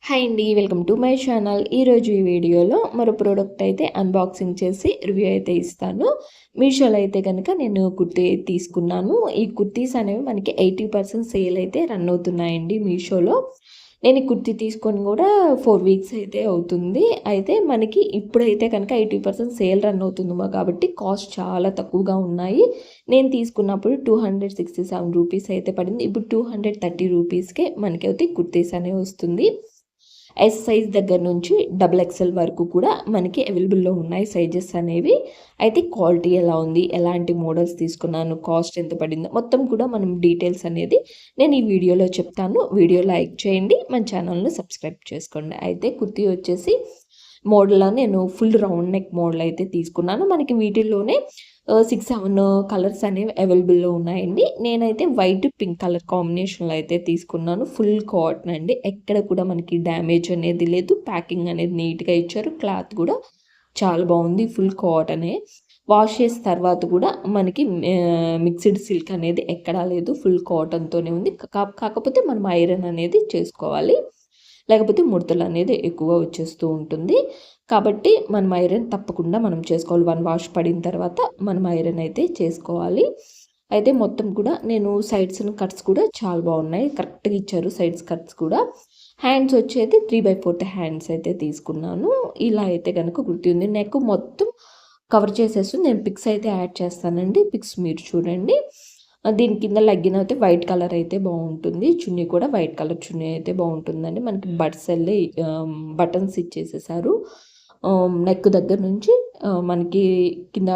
Hi అండి, welcome to my channel. ఈరోజు ఈ వీడియోలో మరో ప్రోడక్ట్ అయితే అన్బాక్సింగ్ చేసి రివ్యూ అయితే ఇస్తాను. మీషోలో అయితే కనుక నేను కుర్తీ తీసుకున్నాను. ఈ కుర్తీస్ అనేవి మనకి 80% సేల్ అయితే రన్ అవుతున్నాయండి మీషోలో. నేను ఈ కుర్తీ తీసుకొని కూడా 4 వీక్స్ అయితే అవుతుంది. అయితే మనకి ఇప్పుడైతే కనుక 80% సేల్ రన్ అవుతుందమ్మా, కాబట్టి కాస్ట్ చాలా తక్కువగా ఉన్నాయి. నేను తీసుకున్నప్పుడు 267 రూపీస్ అయితే పడింది. ఇప్పుడు 230 రూపీస్కే మనకైతే కుర్తీస్ అనేవి వస్తుంది. ఎస్ సైజ్ దగ్గర నుంచి డబుల్ ఎక్సెల్ వరకు కూడా మనకి అవైలబుల్లో ఉన్నాయి సైజెస్ అనేవి. అయితే క్వాలిటీ ఎలా ఉంది, ఎలాంటి మోడల్స్ తీసుకున్నాను, కాస్ట్ ఎంత పడిందో మొత్తం కూడా మనం డీటెయిల్స్ అనేది నేను ఈ వీడియోలో చెప్తాను. వీడియో లైక్ చేయండి, మన ఛానల్ని సబ్స్క్రైబ్ చేసుకోండి. అయితే కుర్తీ వచ్చేసి మోడల్లో నేను ఫుల్ రౌండ్ నెక్ మోడల్ అయితే తీసుకున్నాను. మనకి వీటిల్లోనే 6-7 కలర్స్ అనేవి అవైలబుల్లో ఉన్నాయండి. నేనైతే వైట్ పింక్ కలర్ కాంబినేషన్లో అయితే తీసుకున్నాను. ఫుల్ కాటన్ అండి, ఎక్కడ కూడా మనకి డ్యామేజ్ అనేది లేదు. ప్యాకింగ్ అనేది నీట్గా ఇచ్చారు. క్లాత్ కూడా చాలా బాగుంది, ఫుల్ కాటనే. వాష్ చేసిన తర్వాత కూడా మనకి మిక్స్డ్ సిల్క్ అనేది ఎక్కడా లేదు, ఫుల్ కాటన్తోనే ఉంది. కాకపోతే మనం ఐరన్ అనేది చేసుకోవాలి, లేకపోతే ముడతలు అనేది ఎక్కువగా వచ్చేస్తూ ఉంటుంది. కాబట్టి మనం ఐరన్ తప్పకుండా మనం చేసుకోవాలి. 1 వాష్ పడిన తర్వాత మనం ఐరన్ అయితే చేసుకోవాలి. అయితే మొత్తం కూడా నేను సైడ్స్ కట్స్ కూడా చాలా బాగున్నాయి, కరెక్ట్గా ఇచ్చారు సైడ్స్ కట్స్ కూడా. హ్యాండ్స్ వచ్చేది 3/4 హ్యాండ్స్ అయితే తీసుకున్నాను. ఇలా అయితే కనుక కుర్తీ ఉంది. నెక్ మొత్తం కవర్ చేసేస్తుంది. నేను పిక్స్ అయితే యాడ్ చేస్తానండి, పిక్స్ మీరు చూడండి. దీని కింద లెగ్గిన్ అయితే వైట్ కలర్ అయితే బాగుంటుంది. చున్నీ కూడా వైట్ కలర్ చున్నీ అయితే బాగుంటుందండి. మనకి బటన్స్ ఇచ్చేసేసారు. నెక్ దగ్గర నుంచి మనకి కింద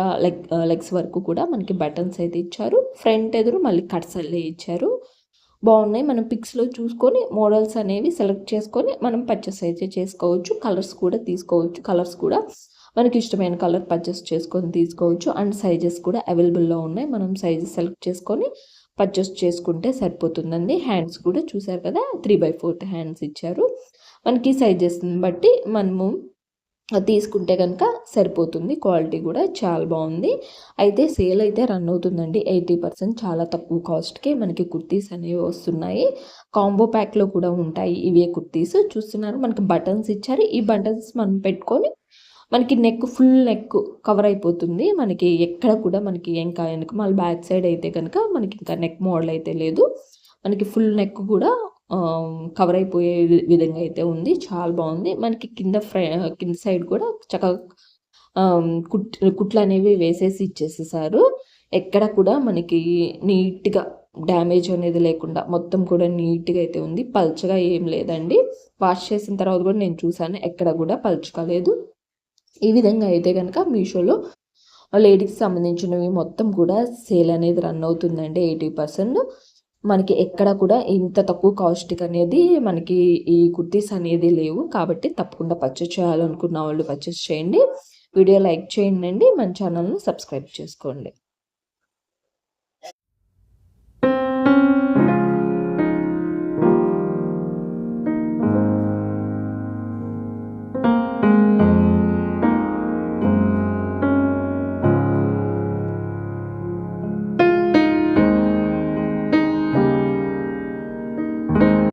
లెగ్స్ వరకు కూడా మనకి బటన్స్ అయితే ఇచ్చారు. ఫ్రంట్ ఎదురు మళ్ళీ కట్స్ ఇచ్చారు. బాగున్నాయి. మనం పిక్స్లో చూసుకొని మోడల్స్ అనేవి సెలెక్ట్ చేసుకొని మనం పర్చేస్ అయితే చేసుకోవచ్చు. కలర్స్ కూడా తీసుకోవచ్చు. కలర్స్ కూడా మనకి ఇష్టమైన కలర్ పర్చేస్ చేసుకొని తీసుకోవచ్చు. అండ్ సైజెస్ కూడా అవైలబుల్లో ఉన్నాయి. మనం సైజెస్ సెలెక్ట్ చేసుకొని పర్చేస్ చేసుకుంటే సరిపోతుందండి. హ్యాండ్స్ కూడా చూసారు కదా, 3/4 హ్యాండ్స్ ఇచ్చారు. మనకి సైజెస్ని బట్టి మనము తీసుకుంటే కనుక సరిపోతుంది. క్వాలిటీ కూడా చాలా బాగుంది. అయితే సేల్ అయితే రన్ అవుతుందండి. 80% చాలా తక్కువ కాస్ట్కే మనకి కుర్తీస్ అనేవి వస్తున్నాయి. కాంబో ప్యాక్లో కూడా ఉంటాయి ఇవే కుర్తీస్. చూస్తున్నారు, మనకి బటన్స్ ఇచ్చారు. ఈ బటన్స్ మనం పెట్టుకొని మనకి ఫుల్ నెక్ కవర్ అయిపోతుంది. మనకి ఎక్కడ కూడా మనకి ఇంకా వెనక మళ్ళీ బ్యాక్ సైడ్ అయితే కనుక మనకి ఇంకా నెక్ మోడల్ అయితే లేదు. మనకి ఫుల్ నెక్ కూడా కవర్ అయిపోయే విధంగా అయితే ఉంది. చాలా బాగుంది. మనకి కింద సైడ్ కూడా చక్కగా కుట్లు అనేవి వేసేసి ఇచ్చేసేసారు. ఎక్కడ కూడా మనకి నీట్గా డ్యామేజ్ అనేది లేకుండా మొత్తం కూడా నీట్గా అయితే ఉంది. పల్చగా ఏం లేదండి. వాష్ చేసిన తర్వాత కూడా నేను చూసాను, ఎక్కడ కూడా పల్చగా లేదు. ఈ విధంగా అయితే కనుక మీషోలో లేడీస్కి సంబంధించినవి మొత్తం కూడా సేల్ అనేది రన్ అవుతుందండి. 80% మనకి ఎక్కడ కూడా ఇంత తక్కువ కాస్ట్కి అనేది మనకి ఈ కుర్తీస్ అనేది లేవు. కాబట్టి తప్పకుండా పర్చేస్ చేయాలనుకున్న వాళ్ళు పర్చేస్ చేయండి. వీడియో లైక్ చేయండి, మన ఛానల్ని సబ్స్క్రైబ్ చేసుకోండి.